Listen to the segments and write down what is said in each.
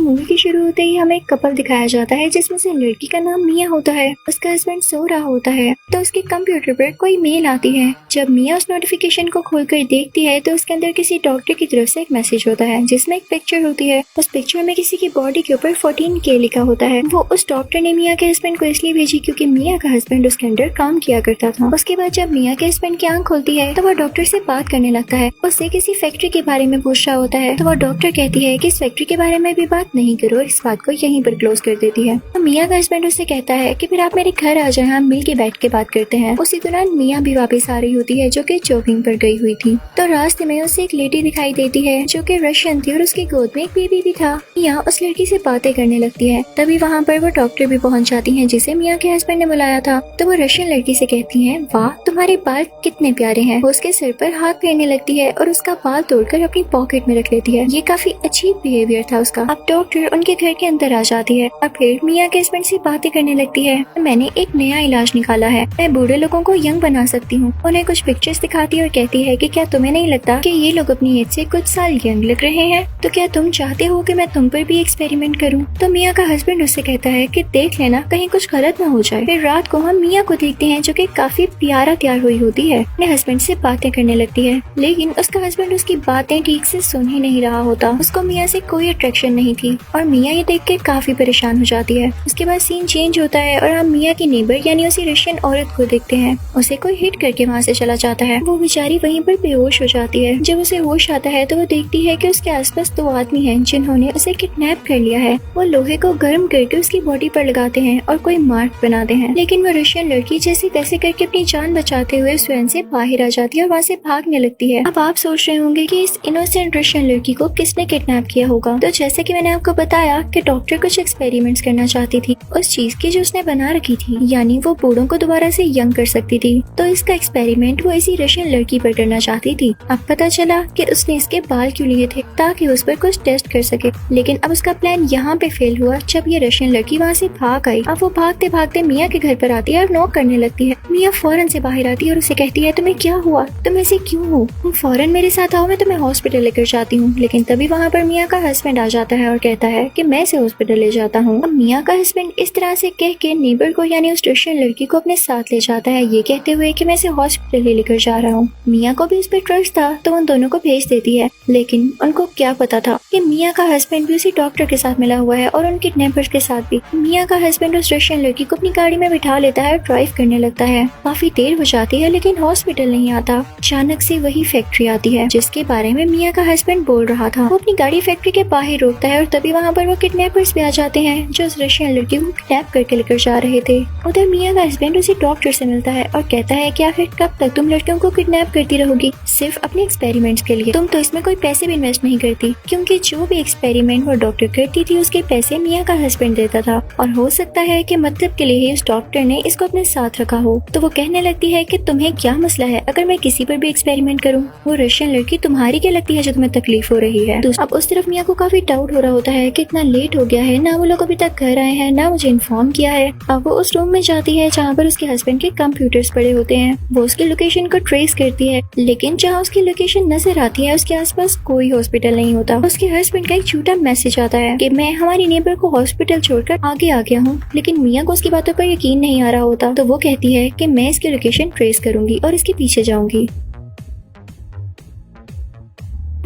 Movie के शुरू होते ही हमें एक कपल दिखाया जाता है जिसमें से लड़की का नाम मिया होता है। उसका हस्बैंड सो रहा होता है तो उसके कंप्यूटर पर कोई मेल आती है। जब मिया उस नोटिफिकेशन को खोलकर देखती है तो उसके अंदर किसी डॉक्टर की तरफ से एक मैसेज होता है जिसमें एक पिक्चर होती है। उस पिक्चर में किसी की बॉडी के ऊपर 14K लिखा होता है। वो उस डॉक्टर ने मिया के हस्बैंड को इसलिए भेजी क्योंकि मिया का हस्बैंड उसके अंदर काम किया करता था। उसके बाद जब मिया के हस्बैंड की आंख खुलती है तो वो डॉक्टर से बात करने लगता है। उससे किसी फैक्ट्री के बारे में पूछ रहा होता है तो वो डॉक्टर कहती है कि इस फैक्ट्री के बारे में भी बात नहीं करो, इस बात को यहीं पर क्लोज कर देती है। तो मिया का हस्बैंड उससे कहता है कि फिर आप मेरे घर आ जाए, हम मिल के बैठ के बात करते हैं। उसी दौरान मिया भी वापस आ रही होती है जो कि जॉगिंग पर गई हुई थी। तो रास्ते में उसे एक लेडी दिखाई देती है जो कि रशियन थी और उसकी गोद में एक बेबी भी था। मिया उस लड़की से बातें करने लगती है। तभी वहाँ पर वो डॉक्टर भी पहुँच जाती है जिसे मिया के हस्बैंड ने बुलाया था। तो वो रशियन लड़की से कहती है, वाह तुम्हारे बाल कितने प्यारे हैं। वो उसके सिर पर हाथ फेरने लगती है और उसका बाल तोड़कर अपनी पॉकेट में रख लेती है। ये काफी अच्छी बिहेवियर था उसका। अब डॉक्टर उनके घर के अंदर आ जाती है और फिर मिया के हस्बैंड से बातें करने लगती है। मैंने एक नया इलाज निकाला है, मैं बूढ़े लोगों को यंग बना सकती हूँ। उन्हें कुछ पिक्चर्स दिखाती है और कहती है कि क्या तुम्हें नहीं लगता कि ये लोग अपनी एज से कुछ साल यंग लग रहे हैं? तो क्या तुम चाहते हो कि मैं तुम पर भी एक्सपेरिमेंट करूँ? तो मिया का हस्बैंड उससे कहता है कि देख लेना कहीं कुछ गलत ना हो जाए। फिर रात को हम मिया को देखते हैं जो कि काफी प्यारा तैयार हुई होती है, अपने हस्बैंड से बातें करने लगती है। लेकिन उसका हस्बैंड उसकी बातें ठीक से सुन ही नहीं रहा होता। उसको मिया से कोई अट्रैक्शन नहीं थी और मिया ये देख के काफी परेशान हो जाती है। उसके बाद सीन चेंज होता है और हम मिया की नेबर यानी उसी रशियन औरत को देखते हैं। उसे कोई हिट करके वहाँ से चला जाता है। वो बेचारी वहीं पर बेहोश हो जाती है। जब उसे होश आता है तो वो देखती है कि उसके आसपास 2 आदमी हैं जिन्होंने उसे किडनैप कर लिया है। वो लोहे को गर्म करके उसकी बॉडी पर लगाते हैं और कोई मार्क बनाते हैं। लेकिन वो रशियन लड़की जैसे तैसे करके अपनी जान बचाते हुए उस वैन से बाहर आ जाती है और वहाँ से भागने लगती है। अब आप सोच रहे होंगे कि इस इनोसेंट रशियन लड़की को किसने किडनैप किया होगा। तो जैसे कि मैंने आपको बताया कि डॉक्टर कुछ एक्सपेरिमेंट्स करना चाहती थी उस चीज की जो उसने बना रखी थी, यानी वो बूढ़ों को दोबारा से यंग कर सकती थी। तो इसका एक्सपेरिमेंट वो इसी रशियन लड़की पर करना चाहती थी। अब पता चला कि उसने इसके बाल क्यों लिए थे, ताकि उस पर कुछ टेस्ट कर सके। लेकिन अब उसका प्लान यहाँ पे फेल हुआ जब ये रशियन लड़की वहाँ से भाग आई। अब वो भागते भागते मिया के घर पर आती है और नॉक करने लगती है। मिया फौरन से बाहर आती है और उसे कहती है, तुम्हें क्या हुआ, तुम ऐसे क्यों हो, तुम फौरन मेरे साथ आओ, मैं तुम्हें हॉस्पिटल लेकर जाती हूँ। लेकिन तभी वहाँ पर मिया का हस्बैंड आ जाता है और कहता है कि मैं इसे हॉस्पिटल ले जाता हूँ। अब मिया का हस्बैंड इस तरह से कह के नेबर को यानी उस रशियन लड़की को अपने साथ ले जाता है, ये कहते हुए कि मैं इसे हॉस्पिटल लेकर जा रहा हूँ। मिया को भी इस पर ट्रस्ट था तो उन दोनों को भेज देती है। लेकिन उनको क्या पता था कि मिया का हस्बैंड भी उसी डॉक्टर के साथ मिला हुआ है और उन किडनैपर्स के साथ भी। मिया का हस्बैंड उस रशियन लड़की को अपनी गाड़ी में बिठा लेता है और ड्राइव करने लगता है। काफी देर हो जाती है लेकिन हॉस्पिटल नहीं आता। अचानक से वही फैक्ट्री आती है जिसके बारे में मिया का हस्बैंड बोल रहा था। वो अपनी गाड़ी फैक्ट्री के बाहर रोकता है और तभी वहाँ पर वो किडनैपर्स भी आ जाते हैं जो उस रशियन लड़की को किडनैप करके लेकर जा रहे थे। उधर मिया का हस्बैंड उसी डॉक्टर से मिलता है और कहता है कि आखिर कब तक तुम लड़कियों को किडनैप करती रहोगी, सिर्फ अपने एक्सपेरिमेंट्स के लिए? तुम तो इसमें कोई पैसे भी इन्वेस्ट नहीं करती, क्योंकि जो भी एक्सपेरिमेंट वो डॉक्टर करती थी उसके पैसे मिया का हस्बैंड देता था और हो सकता है कि मतलब के लिए ही उस डॉक्टर ने इसको अपने साथ रखा हो। तो वो कहने लगती है कि तुम्हें क्या मसला है अगर मैं किसी पर भी एक्सपेरिमेंट करूं? वो रशियन लड़की तुम्हारी क्या लगती है जो तुम्हें तकलीफ हो रही है? तो अब उस तरफ मिया को काफी डाउट हो रहा होता है कि इतना लेट हो गया है, ना वो लोग अभी तक घर आए हैं, ना मुझे इन्फॉर्म किया है। अब वो उस रूम में जाती है जहाँ पर उसके हस्बैंड के कंप्यूटर्स पड़े होते हैं। वो उसकी लोकेशन को ट्रेस करती है, लेकिन जहाँ उसकी लोकेशन नजर आती है उसके आसपास कोई हॉस्पिटल नहीं होता। उसके हस्बैंड का एक झूठा मैसेज आता है कि मैं हमारी नेबर को हॉस्पिटल छोड़कर आगे आ गया हूँ। लेकिन मिया को उसकी बातों पर यकीन नहीं आ रहा होता। तो वो कहती है कि मैं इसकी लोकेशन ट्रेस करूंगी और इसके पीछे जाऊंगी।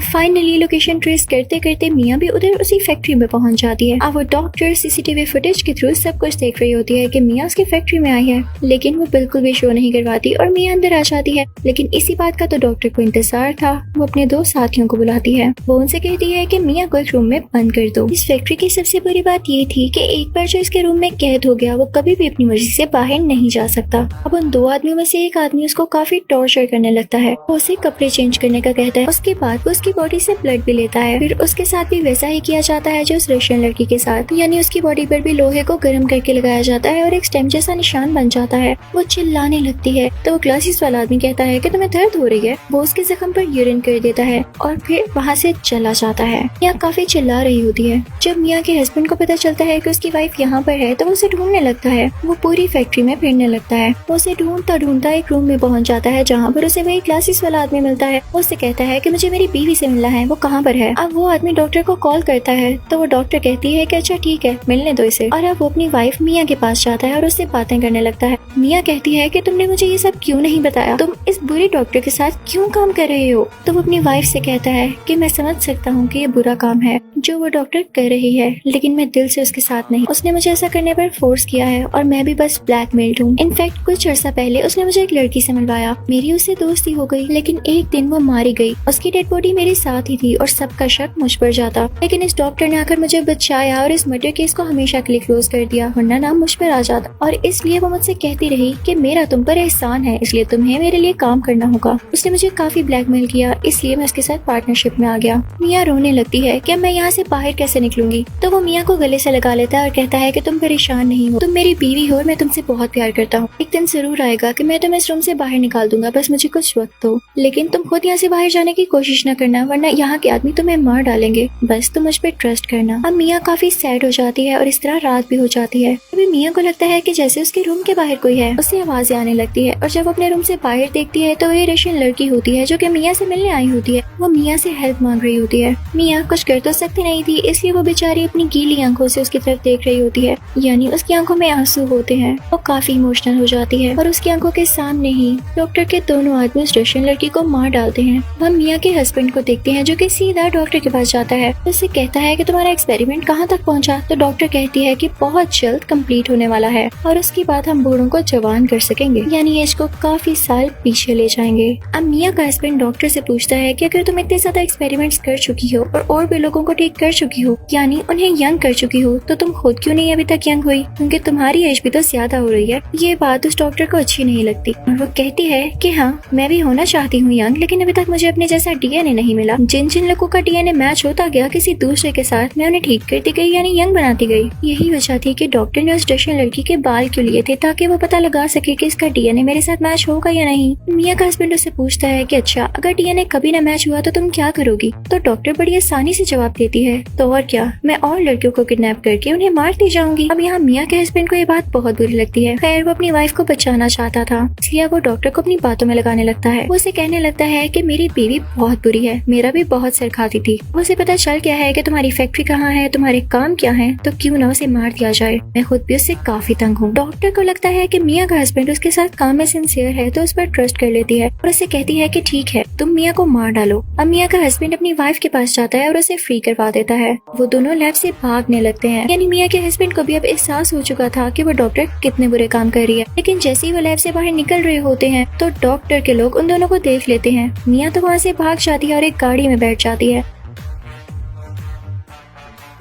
फाइनली लोकेशन ट्रेस करते करते मिया भी उधर उसी फैक्ट्री में पहुंच जाती है। अब वो डॉक्टर सीसीटीवी फुटेज के थ्रू सब कुछ देख रही होती है कि मिया उसकी फैक्ट्री में आई है, लेकिन वो बिल्कुल भी शो नहीं करवाती और मिया अंदर आ जाती है। लेकिन इसी बात का तो डॉक्टर को इंतजार था। वो अपने 2 साथियों को बुलाती है। वो उनसे कहती है कि मिया को एक रूम में बंद कर दो। इस फैक्ट्री की सबसे बुरी बात ये थी कि एक बार जो इसके रूम में कैद हो गया वो कभी भी अपनी मर्जी से बाहर नहीं जा सकता। अब उन 2 आदमियों में से एक आदमी उसको काफी टॉर्चर करने लगता है। वो उसे कपड़े चेंज करने का कहता है। उसके बाद वो उसकी बॉडी से ब्लड भी लेता है। फिर उसके साथ भी वैसा ही किया जाता है जो उस रशियन लड़की के साथ, यानी उसकी बॉडी पर भी लोहे को गर्म करके लगाया जाता है और एक स्टेम जैसा निशान बन जाता है। वो चिल्लाने लगती है तो वो ग्लासेस वाला आदमी कहता है कि तुम्हें दर्द हो रही है। वो उसके जख्म पर यूरिन कर देता है और फिर वहाँ से चला जाता है। यहाँ काफी चिल्ला रही होती है। जब मिया के हस्बैंड को पता चलता है कि उसकी वाइफ यहाँ पर है तो वो उसे ढूंढने लगता है। वो पूरी फैक्ट्री में फिरने लगता है। वो उसे ढूंढता ढूंढता एक रूम में पहुंच जाता है जहाँ पर उसे वही ग्लासेस वाला आदमी मिलता है। वो उससे कहता है कि मुझे मेरी बीवी से मिलना है, वो कहाँ पर है। अब वो आदमी डॉक्टर को कॉल करता है तो वो डॉक्टर कहती है कि अच्छा ठीक है, मिलने दो इसे। और अब वो अपनी वाइफ मिया के पास जाता है और उससे बातें करने लगता है। मिया कहती है कि तुमने मुझे ये सब क्यों नहीं बताया, तुम इस बुरे डॉक्टर के साथ क्यों काम कर रहे हो। तो वो अपनी वाइफ से कहता है कि मैं समझ सकता हूँ कि ये बुरा काम है जो वो डॉक्टर कर रही है, लेकिन मैं दिल से उसके साथ नहीं। उसने मुझे ऐसा करने पर फोर्स किया है और मैं भी बस ब्लैकमेल्ड हूँ। इनफैक्ट कुछ अर्सा पहले उसने मुझे एक लड़की से मिलवाया, मेरी उससे दोस्ती हो गई, लेकिन एक दिन वो मारी गई। उसकी डेड बॉडी मेरे साथ ही थी और सबका शक मुझ पर जाता, लेकिन इस डॉक्टर ने आकर मुझे बचाया और इस मर्डर केस को हमेशा के लिए क्लोज कर दिया, वरना नाम मुझ पर आ जाता। और इसलिए वो मुझसे कहती रही कि मेरा तुम पर एहसान है, इसलिए तुम्हें मेरे लिए काम करना होगा। उसने मुझे काफी ब्लैकमेल किया, इसलिए मैं उसके साथ पार्टनरशिप में आ गया। मिया रोने लगती है कि मैं यहाँ से बाहर कैसे निकलूंगी। तो वो मिया को गले से लगा लेता है और कहता है कि तुम परेशान नहीं हो, तुम मेरी बीवी हो और मैं तुमसे बहुत प्यार करता हूँ। एक दिन जरूर आएगा कि मैं तुम्हें इस रूम से बाहर निकाल दूंगा, बस मुझे कुछ वक्त दो। लेकिन तुम खुद यहाँ से बाहर जाने की कोशिश न करना, वरना यहाँ के आदमी तुम्हें मार डालेंगे। बस तुम मुझ पर ट्रस्ट करना। अब मिया काफी सैड हो जाती है और इस तरह रात भी हो जाती है। अभी मिया को लगता है कि जैसे उसके रूम के बाहर कोई है। उससे आवाजें आने लगती है और जब अपने रूम से बाहर देखती है तो ये रशियन लड़की होती है जो कि मिया से मिलने आई होती है। वो मिया से हेल्प मांग रही होती है। मिया कुछ कर तो सकती नहीं थी, इसलिए वो बेचारी अपनी गीली आंखों से उसकी तरफ देख रही होती है, यानी उसकी आंखों में आंसू होते हैं। वो काफी इमोशनल हो जाती है और उसकी आंखों के सामने ही डॉक्टर के दोनों आदमी उस रशियन लड़की को मार डालते हैं। हम मिया के हस्बैंड को देखते हैं जो कि सीधा डॉक्टर के पास जाता है। उससे कहता है कि तुम्हारा एक्सपेरिमेंट कहाँ तक पहुँचा। तो डॉक्टर कहती है कि बहुत जल्द कंप्लीट होने वाला है और उसके बाद हम बूढ़ों को जवान कर सकेंगे, यानी एज को काफी साल पीछे ले जाएंगे। अब मिया का हस्बैंड डॉक्टर से पूछता है कि अगर तुम इतने ज्यादा एक्सपेरिमेंट्स कर चुकी हो और भी लोगों को ठीक कर चुकी हो, यानी उन्हें यंग कर चुकी हो, तो तुम खुद क्यों नहीं अभी तक यंग हुई, क्योंकि तुम्हारी एज भी तो ज्यादा हो रही है। ये बात उस डॉक्टर को अच्छी नहीं लगती और वो कहती है कि हाँ, मैं भी होना चाहती हूँ यंग, लेकिन अभी तक मुझे अपने जैसा डीएनए नहीं मिला। जिन जिन लोगों का डीएनए मैच होता गया किसी दूसरे के साथ, मैं उन्हें ठीक करती गई, यानी यंग बनाती गई। यही वजह थी कि डॉक्टर ने उस रशियन लड़की के बाल क्यों लिए थे, ताकि वो पता लगा सके कि इसका डीएनए मेरे साथ मैच होगा या नहीं। मिया का हस्बैंड उससे पूछता है कि अच्छा, अगर डीएनए कभी न मैच हुआ तो तुम क्या करोगी। तो डॉक्टर बड़ी आसानी से जवाब देती है, तो और क्या, मैं और लड़कियों को किडनैप करके उन्हें मारती जाऊंगी। अब यहाँ मिया के हस्बैंड को ये बात बहुत बुरी लगती है। खैर, वो अपनी वाइफ को बचाना चाहता था, इसलिए वो डॉक्टर को अपनी बातों में लगाने लगता है। वो उसे कहने लगता है कि मेरी बीवी बहुत बुरी है, मेरा भी बहुत सिर खाती थी। उसे पता चल गया है कि तुम्हारी फैक्ट्री कहाँ है, तुम्हारे काम क्या है, तो क्यों ना उसे मार दिया जाए। मैं खुद भी उससे काफी तंग हूँ। डॉक्टर को लगता है कि मिया का हस्बैंड उसके साथ काम में सिंसियर है, तो उस पर ट्रस्ट कर लेती है और उसे कहती है कि ठीक है, तुम मिया को मार डालो। अब मिया का हस्बैंड अपनी वाइफ के पास जाता है और उसे फ्री करवा देता है। वो दोनों लैब से भागने लगते हैं, यानी मिया के हस्बैंड को भी अब एहसास हो चुका था कि वो डॉक्टर कितने बुरे काम कर रही है। लेकिन जैसे ही वो लैब से बाहर निकल रहे होते हैं तो डॉक्टर के लोग उन दोनों को देख लेते हैं। मिया तो वहाँ से भाग जाती है और एक गाड़ी में बैठ जाती है,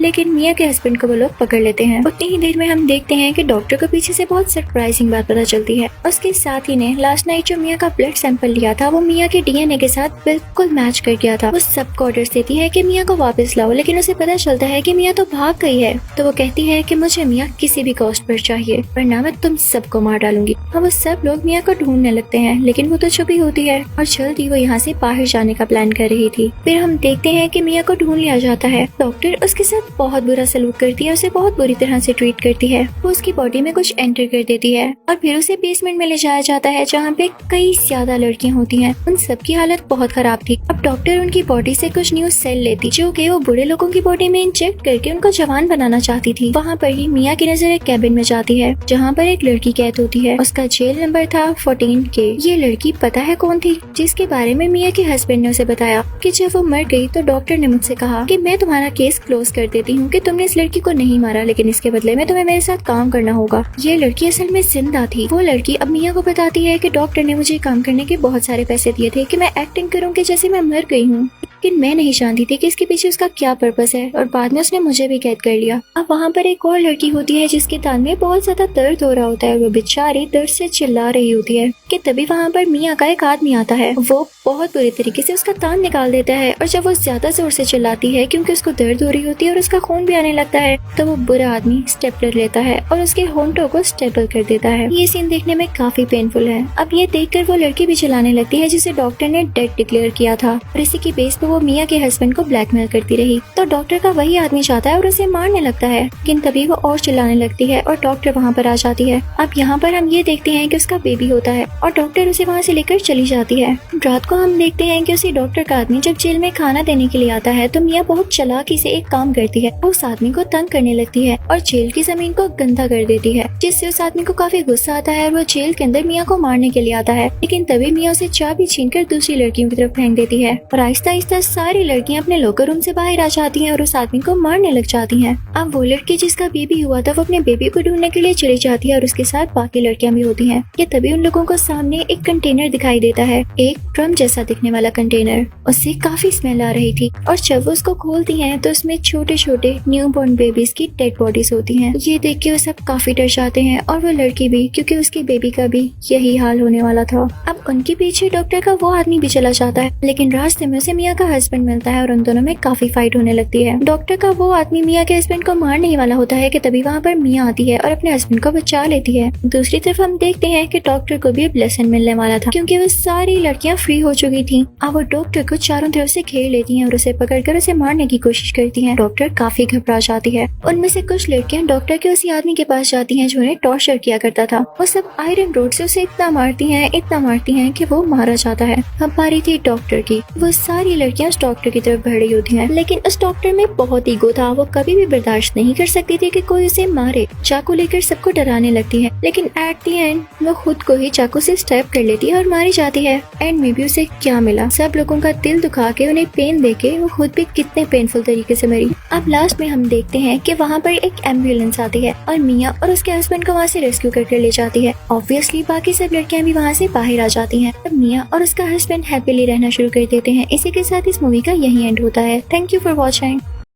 लेकिन मिया के हस्बैंड को वो लोग पकड़ लेते हैं। उतनी ही देर में हम देखते हैं कि डॉक्टर को पीछे से बहुत सरप्राइजिंग बात पता चलती है। उसके साथी ने लास्ट नाइट जो मिया का ब्लड सैंपल लिया था वो मिया के डीएनए के साथ बिल्कुल मैच कर गया था। वो सबको ऑर्डर्स देती है कि मिया को वापस लाओ, लेकिन उसे पता चलता है कि मिया तो भाग गई है। तो वो कहती है कि मुझे मिया किसी भी कॉस्ट पर चाहिए, वरना मैं तुम सबको मार डालूंगी। अब वो सब लोग मिया को ढूंढने लगते हैं, लेकिन वो तो छुपी होती है और जल्दी वो यहाँ से बाहर जाने का प्लान कर रही थी। फिर हम देखते हैं कि मिया को ढूंढ लिया जाता है। डॉक्टर उसके साथ बहुत बुरा सलूक करती है, उसे बहुत बुरी तरह से ट्रीट करती है। वो उसकी बॉडी में कुछ एंटर कर देती है और फिर उसे बेसमेंट में ले जाया जाता है, जहाँ पे कई ज्यादा लड़कियां होती हैं। उन सबकी हालत बहुत खराब थी। अब डॉक्टर उनकी बॉडी से कुछ न्यू सेल लेती, जो कि वो बुरे लोगों की बॉडी में इंजेक्ट करके उनको जवान बनाना चाहती थी। वहाँ पर ही मिया की नजर एक कैबिन में जाती है, जहाँ पर एक लड़की कैद होती है। उसका जेल नंबर था 14K। ये लड़की पता है कौन थी, जिसके बारे में मिया के हस्बैंड ने उसे बताया कि जब वो मर गई तो डॉक्टर ने मुझसे कहा कि मैं तुम्हारा केस क्लोज कर देती हूँ, कि तुमने इस लड़की को नहीं मारा, लेकिन इसके बदले में तुम्हें मेरे साथ काम करना होगा। ये लड़की असल में जिंदा थी। वो लड़की अब मिया को बताती है कि डॉक्टर ने मुझे काम करने के बहुत सारे पैसे दिए थे, कि मैं एक्टिंग करूँ कि जैसे मैं मर गई हूँ, लेकिन मैं नहीं जानती थी कि इसके पीछे उसका क्या पर्पस है, और बाद में उसने मुझे भी कैद कर लिया। अब वहाँ पर एक और लड़की होती है जिसके दांत में बहुत ज्यादा दर्द हो रहा होता है। वो बेचारी दर्द से चिल्ला रही होती है कि तभी वहाँ पर मिया का एक आदमी आता है। वो बहुत बुरी तरीके से उसका दांत निकाल देता है, और जब वो ज्यादा जोर से चिल्लाती है क्योंकि उसको दर्द हो रही होती है और उसका खून भी आने लगता है तो वो बुरा आदमी स्टेपलर लेता है और उसके होंठों को स्टेपल कर देता है। ये सीन देखने में काफी पेनफुल है। अब ये देखकर वो लड़की भी चिल्लाने लगती है जिसे डॉक्टर ने डेड डिक्लेयर किया था और इसी की बेस पे वो मिया के हस्बैंड को ब्लैकमेल करती रही। तो डॉक्टर का वही आदमी चाहता है और उसे मारने लगता है, लेकिन तभी वो और चिल्लाने लगती है और डॉक्टर वहाँ पर आ जाती है। अब यहाँ पर हम ये देखते हैं कि उसका बेबी होता है और डॉक्टर उसे वहाँ से लेकर चली जाती है। रात को हम देखते हैं कि उसी डॉक्टर का आदमी जब जेल में खाना देने के लिए आता है तो मिया बहुत चालाकी से एक काम करती है, उस आदमी को तंग करने लगती है और जेल की जमीन को गंदा कर देती है, जिससे उस आदमी को काफी गुस्सा आता है और वो जेल के अंदर मिया को मारने के लिए आता है। लेकिन तभी मिया उसे चाबी छीनकर दूसरी लड़कियों की तरफ फेंक देती है और आहिस्ता आहिस्ता सारी लड़कियां अपने लॉकर रूम से बाहर आ जाती हैं और उस आदमी को मारने लग जाती हैं। अब वो लड़की जिसका बेबी हुआ था वो अपने बेबी को ढूंढने के लिए चली जाती है और उसके साथ बाकी लड़कियां भी होती हैं। ये तभी उन लोगों को सामने एक कंटेनर दिखाई देता है, एक ड्रम जैसा दिखने वाला कंटेनर। उससे काफी स्मेल आ रही थी और जब वो उसको खोलती हैं तो उसमें छोटे छोटे न्यू बॉर्न बेबीज की डेड बॉडीज होती हैं। ये देख के वो सब काफी डर जाते हैं और वो लड़की भी, क्योंकि उसके बेबी का भी यही हाल होने वाला था। अब उनके पीछे डॉक्टर का वो आदमी भी चला जाता है, लेकिन रास्ते में उसे मिया का हस्बैंड मिलता है और उन दोनों में काफी फाइट होने लगती है। डॉक्टर का वो आदमी मिया के हस्बैंड को मारने ही वाला होता है कि तभी वहाँ पर मिया आती है और अपने हस्बैंड को बचा लेती है। दूसरी तरफ हम देखते हैं कि डॉक्टर को भी लेसन मिलने वाला था, क्योंकि वो सारी लड़कियां फ्री हो चुकी थी। अब वो डॉक्टर को चारों तरफ से घेर लेती हैं और उसे पकड़कर उसे मारने की कोशिश करती हैं। डॉक्टर काफी घबरा जाती है। उनमें से कुछ लड़कियां डॉक्टर के उसी आदमी के पास जाती हैं जो उन्हें टॉर्चर किया करता था। वो सब आयरन रोड से उसे इतना मारती हैं कि वो मारा जाता है। अब बारी थी डॉक्टर की। वो सारी लड़कियां उस डॉक्टर की तरफ बढ़ रही होती हैं, लेकिन उस डॉक्टर में बहुत ईगो था। वो कभी भी बर्दाश्त नहीं कर सकती थी कि कोई उसे मारे। चाकू लेकर सबको डराने लगती है, लेकिन एट द एंड वो खुद को ही चाकू से स्टैब कर लेती है और मारी जाती है। एंड में भी उसे क्या मिला, सब लोगों का दिल दुखा के उन्हें पेन देके वो खुद भी कितने पेनफुल तरीके से मरी। अब लास्ट में हम देखते हैं कि वहाँ पर एक एम्बुलेंस आती है और मिया और उसके हस्बैंड को वहाँ से रेस्क्यू करके ले जाती है। ऑब्वियसली बाकी सब लड़कियां भी वहाँ से बाहर आ जाती हैं। अब मिया और उसका हस्बैंड हैप्पीली रहना शुरू कर देते हैं। इसी के साथ इस मूवी का यही एंड होता है। Thank you for watching.